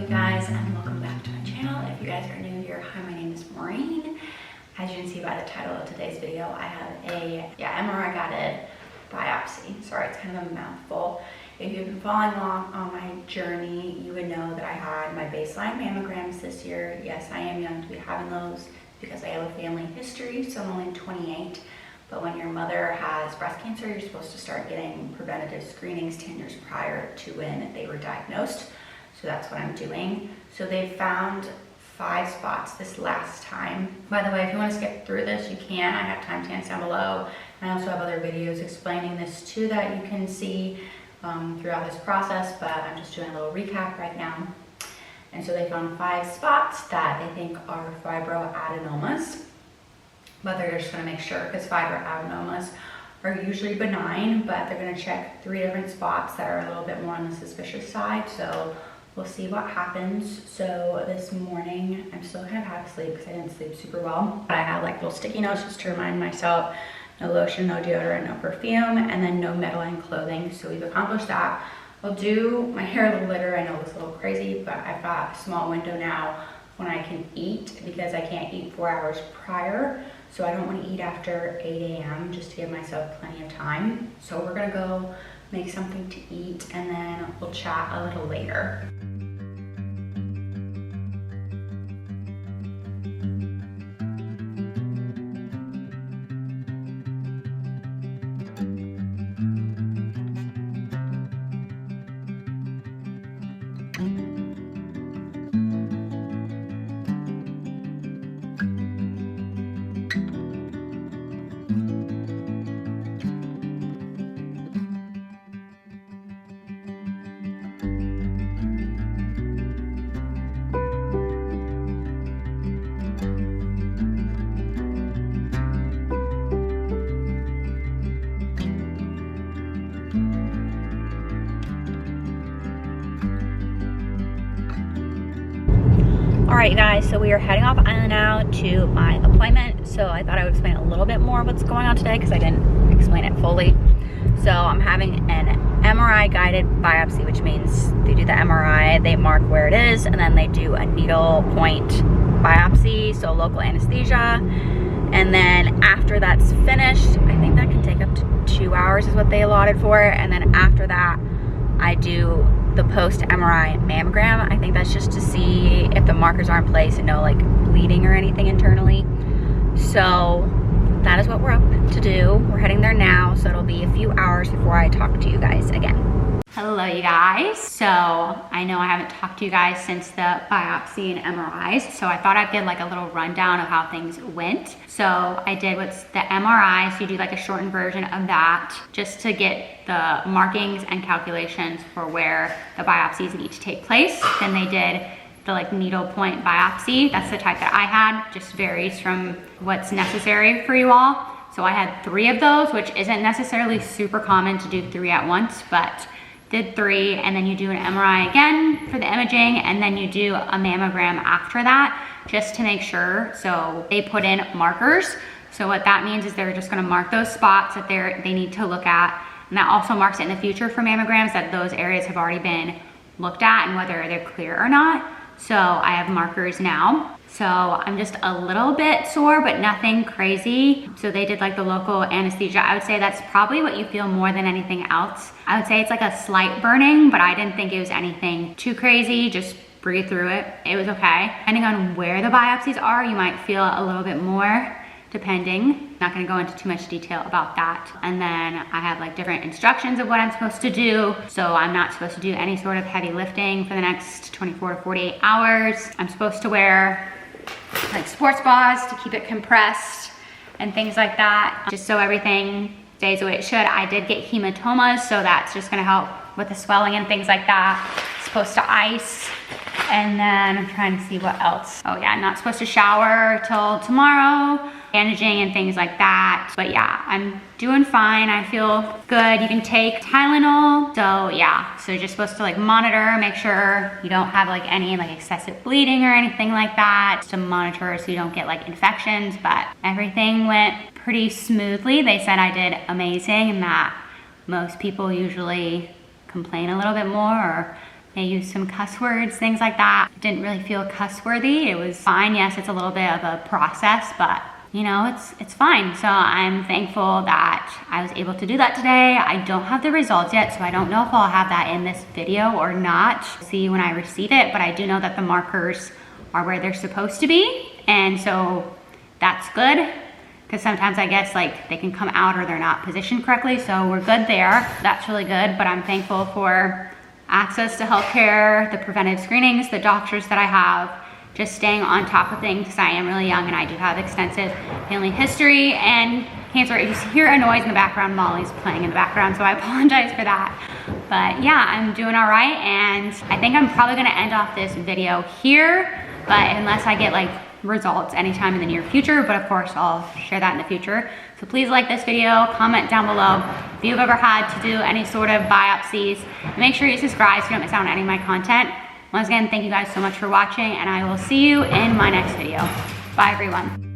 you guys, and welcome back to my channel. If you guys are new here, hi, my name is Maureen. As you can see by the title of today's video, I have a MRI guided biopsy. Sorry, it's kind of a mouthful. If you've been following along on my journey, you would know that I had my baseline mammograms this year. Yes, I am young to be having those because I have a family history, so I'm only 28. But when your mother has breast cancer, you're supposed to start getting preventative screenings 10 years prior to when they were diagnosed. So that's what I'm doing. So they found 5 spots this last time. By the way, if you want to skip through this, you can. I have timestamps down below. I also have other videos explaining this too that you can see throughout this process, but I'm just doing a little recap right now. And so they found 5 spots that they think are fibroadenomas. But they're just going to make sure, because fibroadenomas are usually benign, but they're going to check 3 different spots that are a little bit more on the suspicious side. So we'll see what happens. So this morning, I'm still kind of half asleep because I didn't sleep super well. But I had like little sticky notes just to remind myself, no lotion, no deodorant, no perfume, and then no metal-lined clothing. So we've accomplished that. I'll do my hair a little later. I know it looks a little crazy, but I've got a small window now when I can eat because I can't eat 4 hours prior. So I don't want to eat after 8 a.m. just to give myself plenty of time. So we're gonna go make something to eat and then we'll chat a little later. Alright guys, so we are heading off island now to my appointment. So I thought I would explain a little bit more what's going on today because I didn't explain it fully. So I'm having an MRI guided biopsy, which means they do the MRI, they mark where it is, and then they do a needle point biopsy, so local anesthesia. And then after that's finished, I think that can take up to 2 hours is what they allotted for. And then after that, I do the post MRI mammogram. I think that's just to see if the markers are in place and no like bleeding or anything internally. So that is what we're up to do. We're heading there now, so it'll be a few hours before I talk to you guys again. Hello you guys. So I know I haven't talked to you guys since the biopsy and MRIs, so I thought I'd give like a little rundown of how things went. So I did what's the MRI, so you do like a shortened version of that just to get the markings and calculations for where the biopsies need to take place. Then they did the like needle point biopsy. That's the type that I had, just varies from what's necessary for you all. So I had 3 of those, which isn't necessarily super common to do 3 at once, but did 3, and then you do an MRI again for the imaging, and then you do a mammogram after that, just to make sure. So they put in markers. So what that means is they're just gonna mark those spots that they need to look at, and that also marks it in the future for mammograms that those areas have already been looked at and whether they're clear or not. So I have markers now. So I'm just a little bit sore, but nothing crazy. So they did like the local anesthesia. I would say that's probably what you feel more than anything else. I would say it's like a slight burning, but I didn't think it was anything too crazy. Just breathe through it. It was okay. Depending on where the biopsies are, you might feel a little bit more, depending. Not gonna go into too much detail about that. And then I have like different instructions of what I'm supposed to do. So I'm not supposed to do any sort of heavy lifting for the next 24 to 48 hours. I'm supposed to wear like sports bras to keep it compressed and things like that, just so everything stays the way it should. I did get hematomas, so that's just gonna help with the swelling and things like that. Supposed to ice. And then I'm trying to see what else. Oh yeah, not supposed to shower till tomorrow. Bandaging and things like that. But yeah, I'm doing fine. I feel good. You can take Tylenol. So yeah, so you're just supposed to like monitor, make sure you don't have like any like excessive bleeding or anything like that, just to monitor so you don't get like infections. But everything went pretty smoothly. They said I did amazing and that most people usually complain a little bit more or They used some cuss words, things like that. It didn't really feel cuss worthy. It was fine. Yes, it's a little bit of a process, but you know, it's fine. So I'm thankful that I was able to do that today. I don't have the results yet, so I don't know if I'll have that in this video or not. See when I receive it, but I do know that the markers are where they're supposed to be. And so that's good, because sometimes I guess like they can come out or they're not positioned correctly. So we're good there. That's really good, but I'm thankful for access to healthcare, the preventive screenings, the doctors that I have, just staying on top of things, because I am really young and I do have extensive family history and cancer. If you hear a noise in the background, Molly's playing in the background, so I apologize for that. But yeah, I'm doing all right, and I think I'm probably gonna end off this video here, but unless I get like results anytime in the near future, but of course I'll share that in the future. So please like this video, comment down below if you've ever had to do any sort of biopsies, and make sure you subscribe so you don't miss out on any of my content. Once again, thank you guys so much for watching, and I will see you in my next video. Bye everyone.